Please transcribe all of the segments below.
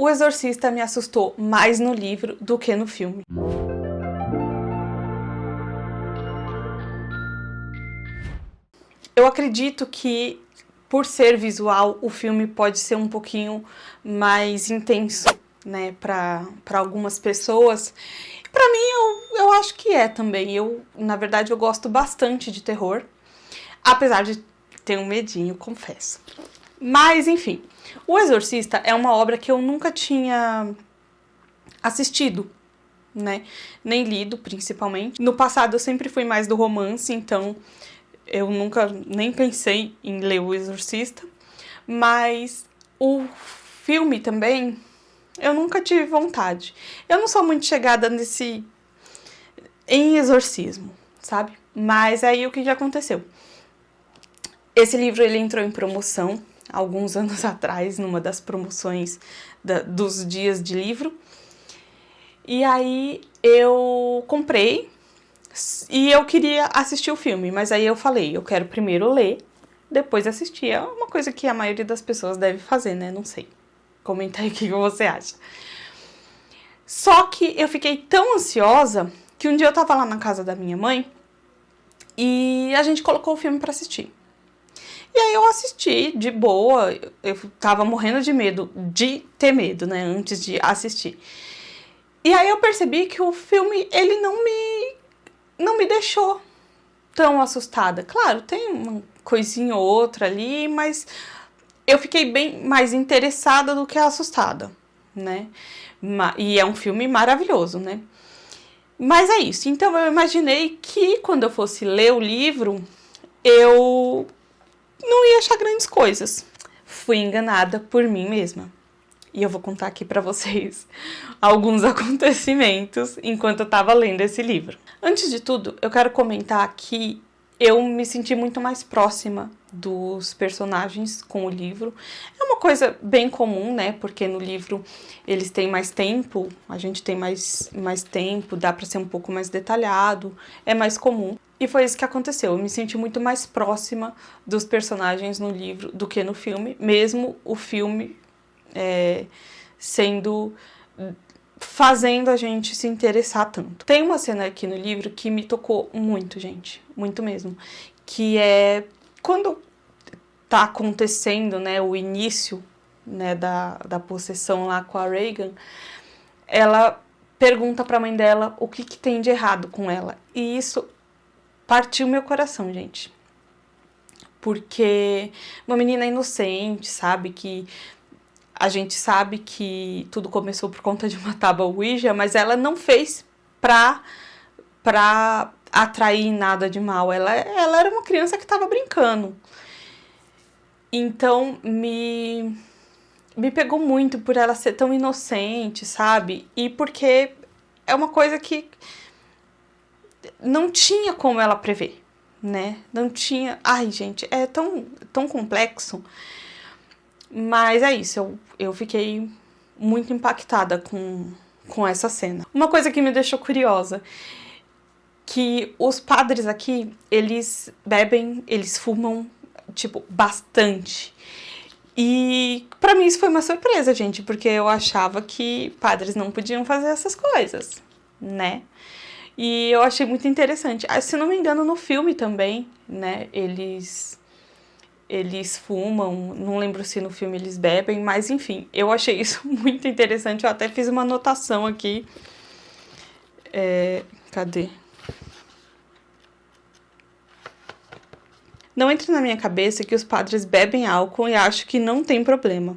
O Exorcista me assustou mais no livro do que no filme. Eu acredito que, por ser visual, o filme pode ser um pouquinho mais intenso, né, para algumas pessoas. Para mim, eu acho que é também. Na verdade, eu gosto bastante de terror, apesar de ter um medinho, confesso. Mas, enfim, O Exorcista é uma obra que eu nunca tinha assistido, né, nem lido, principalmente. No passado, eu sempre fui mais do romance, então eu nunca nem pensei em ler O Exorcista, mas o filme também, eu nunca tive vontade. Eu não sou muito chegada em exorcismo, sabe? Mas aí o que já aconteceu? Esse livro ele entrou em promoção alguns anos atrás, numa das promoções dos dias de livro. E aí eu comprei e eu queria assistir o filme, mas aí eu falei, eu quero primeiro ler, depois assistir. É uma coisa que a maioria das pessoas deve fazer, né? Não sei. Comenta aí o que você acha. Só que eu fiquei tão ansiosa que um dia eu tava lá na casa da minha mãe e a gente colocou o filme pra assistir. E aí eu assisti de boa, eu tava morrendo de ter medo, né, antes de assistir. E aí eu percebi que o filme, ele não me deixou tão assustada. Claro, tem uma coisinha ou outra ali, mas eu fiquei bem mais interessada do que assustada, né? E é um filme maravilhoso, né? Mas é isso. Então eu imaginei que quando eu fosse ler o livro, eu não ia achar grandes coisas. Fui enganada por mim mesma. E eu vou contar aqui pra vocês alguns acontecimentos enquanto eu tava lendo esse livro. Antes de tudo, eu quero comentar que eu me senti muito mais próxima dos personagens com o livro. É uma coisa bem comum, né? Porque no livro eles têm mais tempo, a gente tem mais tempo, dá pra ser um pouco mais detalhado, é mais comum. E foi isso que aconteceu, eu me senti muito mais próxima dos personagens no livro do que no filme, mesmo o filme fazendo a gente se interessar tanto. Tem uma cena aqui no livro que me tocou muito, gente, muito mesmo, que é quando tá acontecendo, né, o início, né, da possessão lá com a Regan, ela pergunta pra mãe dela o que tem de errado com ela, e isso partiu meu coração, gente, porque uma menina inocente, sabe, que a gente sabe que tudo começou por conta de uma tábua Ouija, mas ela não fez pra atrair nada de mal. Ela era uma criança que estava brincando. Então, me pegou muito por ela ser tão inocente, sabe? E porque é uma coisa que não tinha como ela prever, né? Não tinha... Ai, gente, é tão complexo. Mas é isso, eu fiquei muito impactada com essa cena. Uma coisa que me deixou curiosa, que os padres aqui, eles bebem, eles fumam, tipo, bastante. E pra mim isso foi uma surpresa, gente, porque eu achava que padres não podiam fazer essas coisas, né? E eu achei muito interessante. Se não me engano, no filme também, né, eles fumam, não lembro se no filme eles bebem, mas enfim, eu achei isso muito interessante, eu até fiz uma anotação aqui. Cadê? Não entra na minha cabeça que os padres bebem álcool e acho que não tem problema.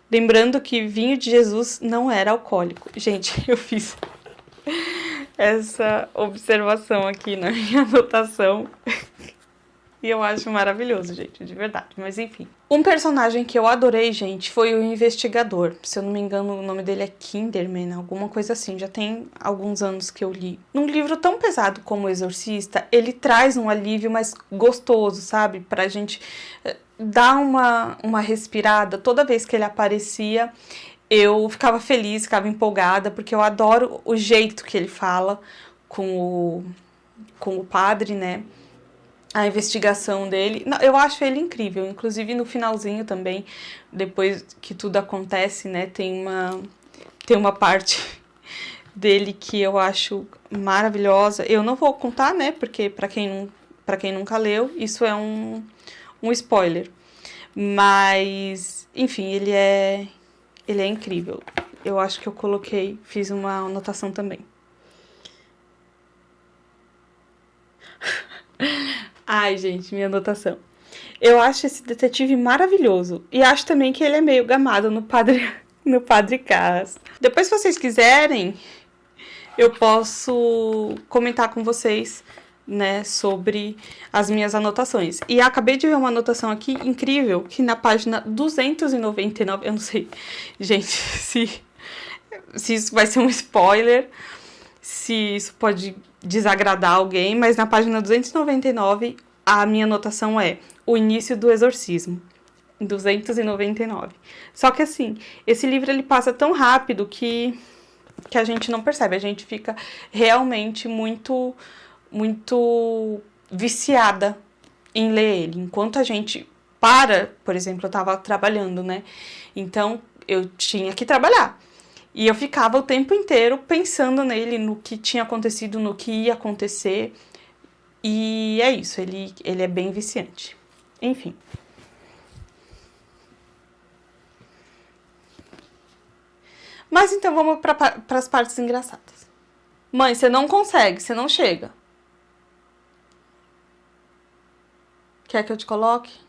Lembrando que vinho de Jesus não era alcoólico. Gente, eu fiz essa observação aqui na minha anotação. E eu acho maravilhoso, gente, de verdade. Mas enfim. Um personagem que eu adorei, gente, foi o investigador. Se eu não me engano, o nome dele é Kinderman, alguma coisa assim. Já tem alguns anos que eu li. Num livro tão pesado como O Exorcista, ele traz um alívio mais gostoso, sabe? Pra gente dar uma respirada. Toda vez que ele aparecia, eu ficava feliz, ficava empolgada, porque eu adoro o jeito que ele fala com o padre, né? a investigação dele. Não, eu acho ele incrível, inclusive no finalzinho também, depois que tudo acontece, né, tem uma parte dele que eu acho maravilhosa. Eu não vou contar, né, porque para quem nunca leu, isso é um spoiler. Mas, enfim, ele é incrível. Eu acho que eu fiz uma anotação também. Ai, gente, minha anotação. Eu acho esse detetive maravilhoso. E acho também que ele é meio gamado no Padre Carras. Depois, se vocês quiserem, eu posso comentar com vocês, né, sobre as minhas anotações. E acabei de ver uma anotação aqui incrível, que na página 299, eu não sei, gente, se isso vai ser um spoiler, se isso pode desagradar alguém, mas na página 299 a minha anotação é o início do exorcismo. 299. Só que assim, esse livro ele passa tão rápido que a gente não percebe, a gente fica realmente muito viciada em ler ele. Enquanto a gente por exemplo, eu tava trabalhando, né? Então eu tinha que trabalhar. E eu ficava o tempo inteiro pensando nele, no que tinha acontecido, no que ia acontecer. E é isso, ele é bem viciante. Enfim. Mas então vamos para as partes engraçadas. Mãe, você não consegue, você não chega. Quer que eu te coloque?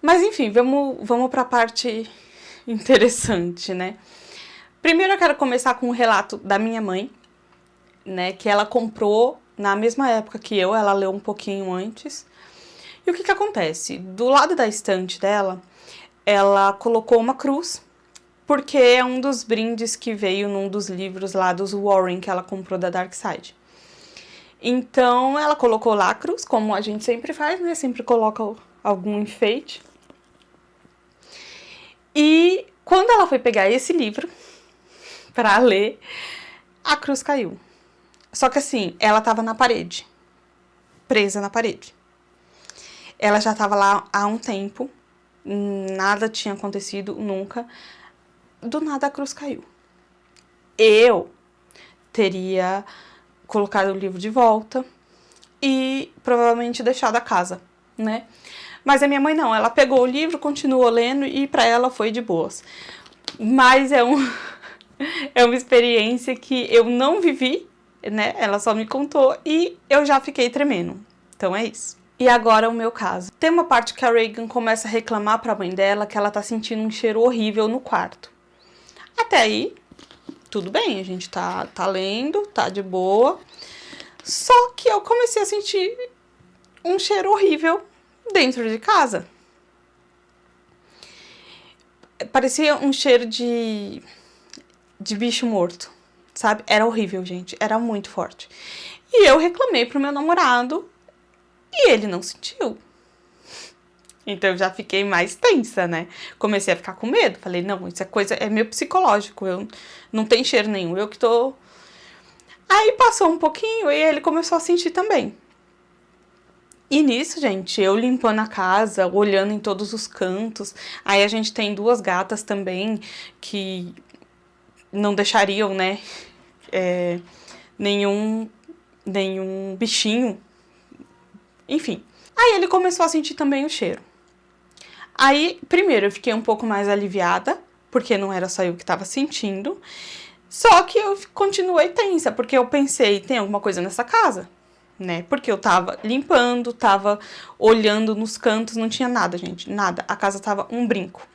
Mas enfim, vamos para a parte interessante, né? Primeiro eu quero começar com um relato da minha mãe, né? Que ela comprou na mesma época que eu, ela leu um pouquinho antes. E o que acontece? Do lado da estante dela, ela colocou uma cruz, porque é um dos brindes que veio num dos livros lá dos Warren que ela comprou da Dark Side. Então, ela colocou lá a cruz, como a gente sempre faz, né? Sempre coloca algum enfeite. E quando ela foi pegar esse livro para ler, a cruz caiu. Só que assim, ela tava na parede, presa na parede. Ela já tava lá há um tempo, nada tinha acontecido nunca. Do nada a cruz caiu. Eu teria colocado o livro de volta e provavelmente deixado a casa, né? Mas a minha mãe não, ela pegou o livro, continuou lendo e pra ela foi de boas. Mas é uma experiência que eu não vivi, né? Ela só me contou e eu já fiquei tremendo. Então é isso. E agora o meu caso. Tem uma parte que a Regan começa a reclamar pra mãe dela que ela tá sentindo um cheiro horrível no quarto. Até aí, tudo bem, a gente tá lendo, tá de boa. Só que eu comecei a sentir um cheiro horrível dentro de casa. Parecia um cheiro de bicho morto, sabe? Era horrível, gente. Era muito forte. E eu reclamei pro meu namorado e ele não sentiu. Então eu já fiquei mais tensa, né? Comecei a ficar com medo. Falei, não, isso é meio psicológico. Eu não tem cheiro nenhum. Eu que tô... Aí passou um pouquinho e ele começou a sentir também. E nisso, gente, eu limpando a casa, olhando em todos os cantos. Aí a gente tem 2 gatas também que não deixariam, né, nenhum bichinho. Enfim. Aí ele começou a sentir também o cheiro. Aí, primeiro, eu fiquei um pouco mais aliviada, porque não era só eu que estava sentindo. Só que eu continuei tensa, porque eu pensei, tem alguma coisa nessa casa? Né? Porque eu tava limpando, tava olhando nos cantos, não tinha nada, gente, nada. A casa tava um brinco.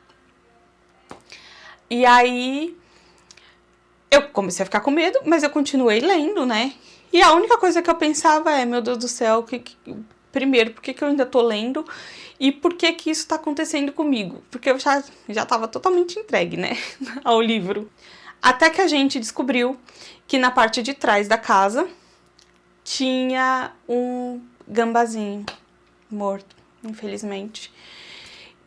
E aí eu comecei a ficar com medo, mas eu continuei lendo, né? E a única coisa que eu pensava é, meu Deus do céu, primeiro, por que eu ainda tô lendo? E por que isso tá acontecendo comigo? Porque eu já tava totalmente entregue, né? Ao livro. Até que a gente descobriu que na parte de trás da casa tinha um gambazinho morto, infelizmente.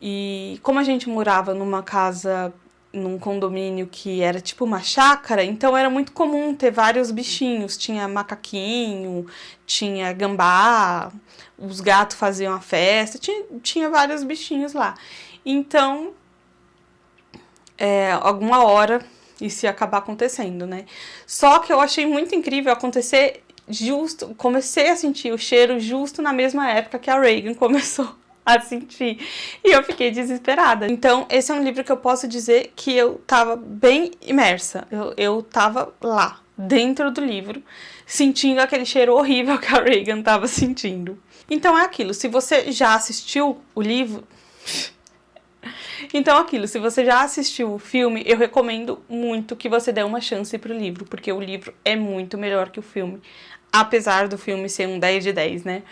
E como a gente morava numa casa num condomínio que era tipo uma chácara, então era muito comum ter vários bichinhos. Tinha macaquinho, tinha gambá, os gatos faziam a festa, tinha vários bichinhos lá. Então, alguma hora isso ia acabar acontecendo, né? Só que eu achei muito incrível acontecer comecei a sentir o cheiro justo na mesma época que a Regan começou a sentir. E eu fiquei desesperada. Então, esse é um livro que eu posso dizer que eu tava bem imersa. Eu tava lá, dentro do livro, sentindo aquele cheiro horrível que a Regan tava sentindo. Então, é aquilo. Se você já assistiu o livro... Então, se você já assistiu o filme, eu recomendo muito que você dê uma chance pro livro, porque o livro é muito melhor que o filme, apesar do filme ser um 10 de 10, né?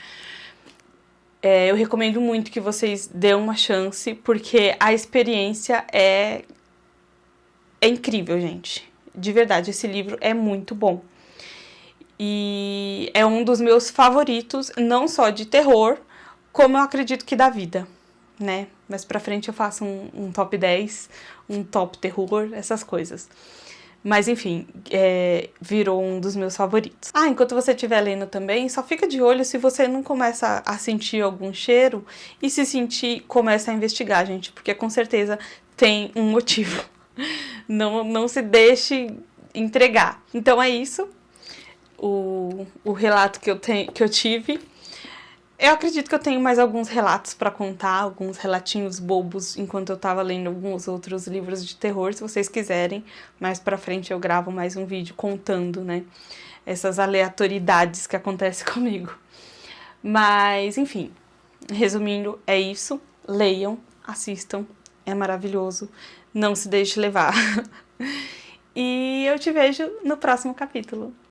Eu recomendo muito que vocês dêem uma chance, porque a experiência é incrível, gente. De verdade, esse livro é muito bom. E é um dos meus favoritos, não só de terror, como eu acredito que da vida, né? Mais pra frente eu faço um top 10, um top terror, essas coisas. Mas enfim, virou um dos meus favoritos. Enquanto você estiver lendo também, só fica de olho se você não começa a sentir algum cheiro, e se sentir, começa a investigar, gente, porque com certeza tem um motivo. Não se deixe entregar. Então é isso, o relato que eu tive. Eu acredito que eu tenho mais alguns relatos pra contar, alguns relatinhos bobos, enquanto eu tava lendo alguns outros livros de terror. Se vocês quiserem, mais pra frente eu gravo mais um vídeo contando, né, essas aleatoriedades que acontecem comigo. Mas, enfim, resumindo, é isso. Leiam, assistam, é maravilhoso. Não se deixe levar. E eu te vejo no próximo capítulo.